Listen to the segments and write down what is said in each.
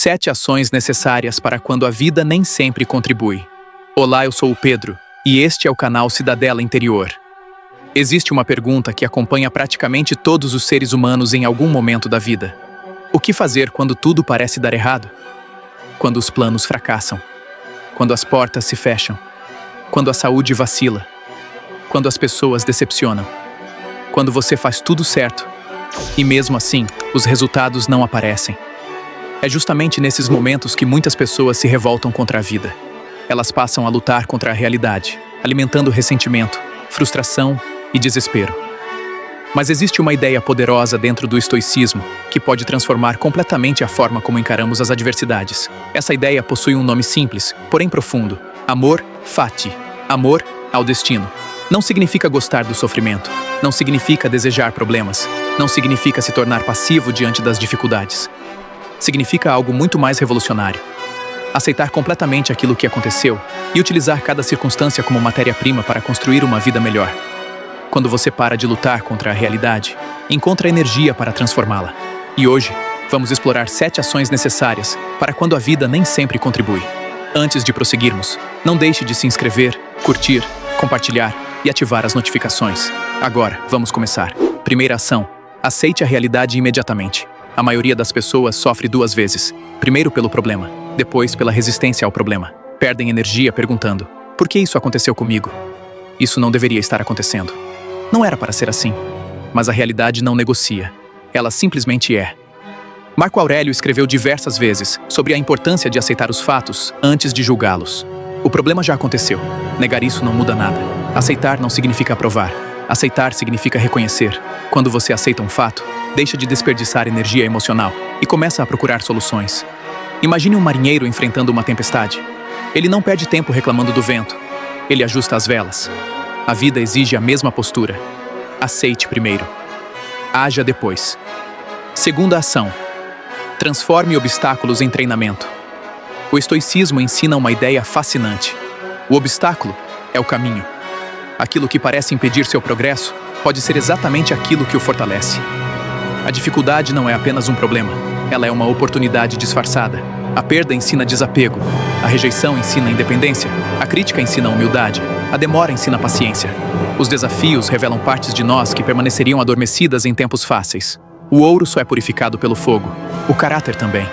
7 ações necessárias para quando a vida nem sempre contribui. Olá, eu sou o Pedro, e este é o canal Cidadela Interior. Existe uma pergunta que acompanha praticamente todos os seres humanos em algum momento da vida. O que fazer quando tudo parece dar errado? Quando os planos fracassam? Quando as portas se fecham? Quando a saúde vacila? Quando as pessoas decepcionam? Quando você faz tudo certo e mesmo assim os resultados não aparecem? É justamente nesses momentos que muitas pessoas se revoltam contra a vida. Elas passam a lutar contra a realidade, alimentando ressentimento, frustração e desespero. Mas existe uma ideia poderosa dentro do estoicismo que pode transformar completamente a forma como encaramos as adversidades. Essa ideia possui um nome simples, porém profundo: amor fati, amor ao destino. Não significa gostar do sofrimento, não significa desejar problemas, não significa se tornar passivo diante das dificuldades. Significa algo muito mais revolucionário. Aceitar completamente aquilo que aconteceu e utilizar cada circunstância como matéria-prima para construir uma vida melhor. Quando você para de lutar contra a realidade, encontra energia para transformá-la. E hoje, vamos explorar 7 ações necessárias para quando a vida nem sempre contribui. Antes de prosseguirmos, não deixe de se inscrever, curtir, compartilhar e ativar as notificações. Agora, vamos começar. Primeira ação: aceite a realidade imediatamente. A maioria das pessoas sofre 2 vezes. Primeiro pelo problema, depois pela resistência ao problema. Perdem energia perguntando: por que isso aconteceu comigo? Isso não deveria estar acontecendo. Não era para ser assim. Mas a realidade não negocia. Ela simplesmente é. Marco Aurélio escreveu diversas vezes sobre a importância de aceitar os fatos antes de julgá-los. O problema já aconteceu. Negar isso não muda nada. Aceitar não significa aprovar. Aceitar significa reconhecer. Quando você aceita um fato, deixa de desperdiçar energia emocional e começa a procurar soluções. Imagine um marinheiro enfrentando uma tempestade. Ele não perde tempo reclamando do vento. Ele ajusta as velas. A vida exige a mesma postura. Aceite primeiro. Haja depois. Segunda ação: transforme obstáculos em treinamento. O estoicismo ensina uma ideia fascinante. O obstáculo é o caminho. Aquilo que parece impedir seu progresso pode ser exatamente aquilo que o fortalece. A dificuldade não é apenas um problema, ela é uma oportunidade disfarçada. A perda ensina desapego, a rejeição ensina independência, a crítica ensina humildade, a demora ensina paciência. Os desafios revelam partes de nós que permaneceriam adormecidas em tempos fáceis. O ouro só é purificado pelo fogo, o caráter também.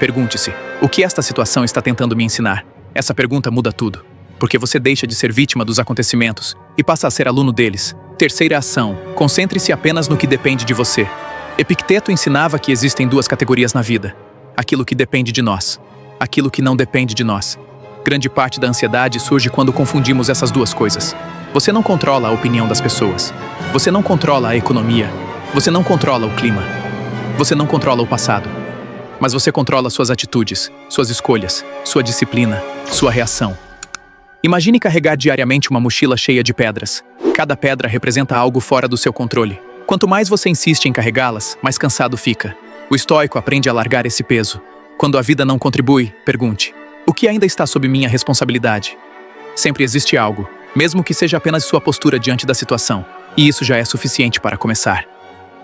Pergunte-se: o que esta situação está tentando me ensinar? Essa pergunta muda tudo, porque você deixa de ser vítima dos acontecimentos e passa a ser aluno deles. Terceira ação: concentre-se apenas no que depende de você. Epicteto ensinava que existem 2 categorias na vida: aquilo que depende de nós, aquilo que não depende de nós. Grande parte da ansiedade surge quando confundimos essas 2 coisas. Você não controla a opinião das pessoas. Você não controla a economia. Você não controla o clima. Você não controla o passado. Mas você controla suas atitudes, suas escolhas, sua disciplina, sua reação. Imagine carregar diariamente uma mochila cheia de pedras. Cada pedra representa algo fora do seu controle. Quanto mais você insiste em carregá-las, mais cansado fica. O estoico aprende a largar esse peso. Quando a vida não contribui, pergunte: o que ainda está sob minha responsabilidade? Sempre existe algo, mesmo que seja apenas sua postura diante da situação. E isso já é suficiente para começar.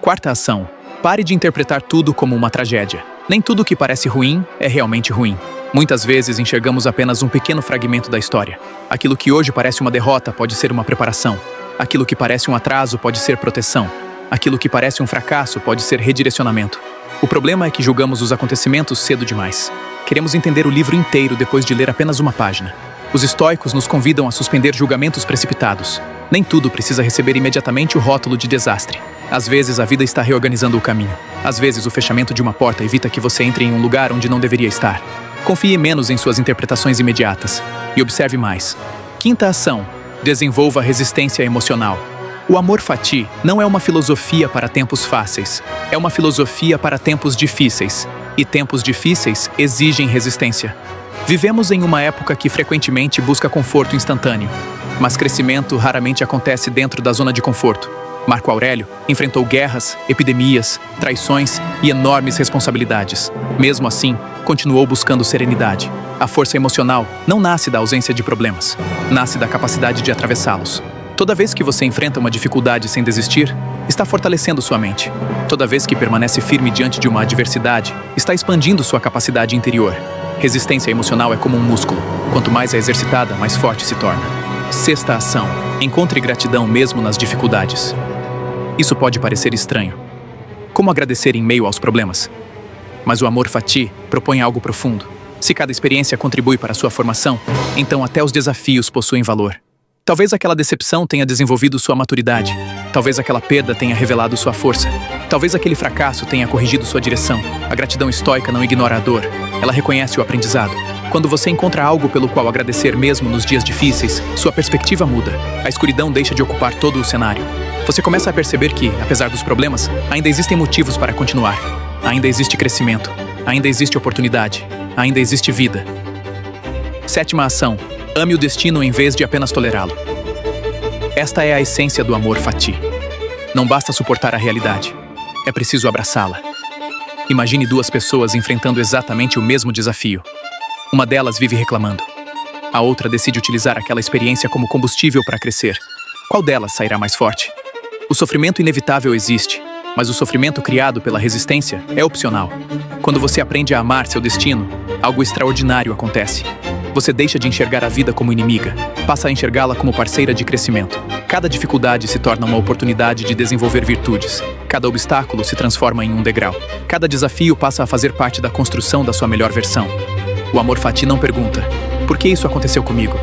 Quarta ação: pare de interpretar tudo como uma tragédia. Nem tudo que parece ruim é realmente ruim. Muitas vezes enxergamos apenas um pequeno fragmento da história. Aquilo que hoje parece uma derrota pode ser uma preparação. Aquilo que parece um atraso pode ser proteção. Aquilo que parece um fracasso pode ser redirecionamento. O problema é que julgamos os acontecimentos cedo demais. Queremos entender o livro inteiro depois de ler apenas uma página. Os estoicos nos convidam a suspender julgamentos precipitados. Nem tudo precisa receber imediatamente o rótulo de desastre. Às vezes a vida está reorganizando o caminho. Às vezes o fechamento de uma porta evita que você entre em um lugar onde não deveria estar. Confie menos em suas interpretações imediatas e observe mais. Quinta ação: desenvolva resistência emocional. O amor fati não é uma filosofia para tempos fáceis. É uma filosofia para tempos difíceis. E tempos difíceis exigem resistência. Vivemos em uma época que frequentemente busca conforto instantâneo. Mas crescimento raramente acontece dentro da zona de conforto. Marco Aurélio enfrentou guerras, epidemias, traições e enormes responsabilidades. Mesmo assim, continuou buscando serenidade. A força emocional não nasce da ausência de problemas. Nasce da capacidade de atravessá-los. Toda vez que você enfrenta uma dificuldade sem desistir, está fortalecendo sua mente. Toda vez que permanece firme diante de uma adversidade, está expandindo sua capacidade interior. Resistência emocional é como um músculo. Quanto mais é exercitada, mais forte se torna. Sexta ação: encontre gratidão mesmo nas dificuldades. Isso pode parecer estranho. Como agradecer em meio aos problemas? Mas o amor fati propõe algo profundo. Se cada experiência contribui para a sua formação, então até os desafios possuem valor. Talvez aquela decepção tenha desenvolvido sua maturidade. Talvez aquela perda tenha revelado sua força. Talvez aquele fracasso tenha corrigido sua direção. A gratidão estoica não ignora a dor. Ela reconhece o aprendizado. Quando você encontra algo pelo qual agradecer mesmo nos dias difíceis, sua perspectiva muda. A escuridão deixa de ocupar todo o cenário. Você começa a perceber que, apesar dos problemas, ainda existem motivos para continuar. Ainda existe crescimento. Ainda existe oportunidade. Ainda existe vida. Sétima ação: ame o destino em vez de apenas tolerá-lo. Esta é a essência do amor fati. Não basta suportar a realidade. É preciso abraçá-la. Imagine duas pessoas enfrentando exatamente o mesmo desafio. Uma delas vive reclamando. A outra decide utilizar aquela experiência como combustível para crescer. Qual delas sairá mais forte? O sofrimento inevitável existe, mas o sofrimento criado pela resistência é opcional. Quando você aprende a amar seu destino, algo extraordinário acontece. Você deixa de enxergar a vida como inimiga, passa a enxergá-la como parceira de crescimento. Cada dificuldade se torna uma oportunidade de desenvolver virtudes. Cada obstáculo se transforma em um degrau. Cada desafio passa a fazer parte da construção da sua melhor versão. O amor fati não pergunta: por que isso aconteceu comigo?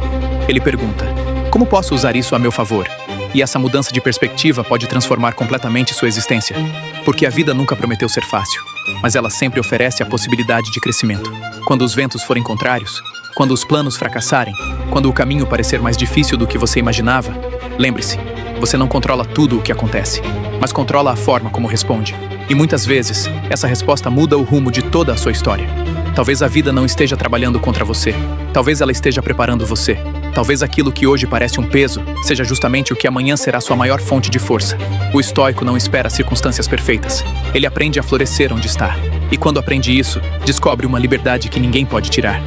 Ele pergunta: como posso usar isso a meu favor? E essa mudança de perspectiva pode transformar completamente sua existência. Porque a vida nunca prometeu ser fácil, mas ela sempre oferece a possibilidade de crescimento. Quando os ventos forem contrários, quando os planos fracassarem, quando o caminho parecer mais difícil do que você imaginava, lembre-se, você não controla tudo o que acontece, mas controla a forma como responde. E muitas vezes, essa resposta muda o rumo de toda a sua história. Talvez a vida não esteja trabalhando contra você. Talvez ela esteja preparando você. Talvez aquilo que hoje parece um peso seja justamente o que amanhã será sua maior fonte de força. O estoico não espera circunstâncias perfeitas. Ele aprende a florescer onde está. E quando aprende isso, descobre uma liberdade que ninguém pode tirar.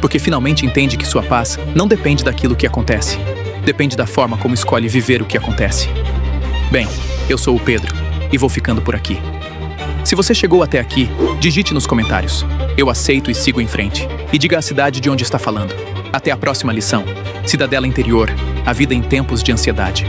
Porque finalmente entende que sua paz não depende daquilo que acontece. Depende da forma como escolhe viver o que acontece. Bem, eu sou o Pedro e vou ficando por aqui. Se você chegou até aqui, digite nos comentários. Eu aceito e sigo em frente. E diga a cidade de onde está falando. Até a próxima lição. Cidadela Interior, a vida em tempos de ansiedade.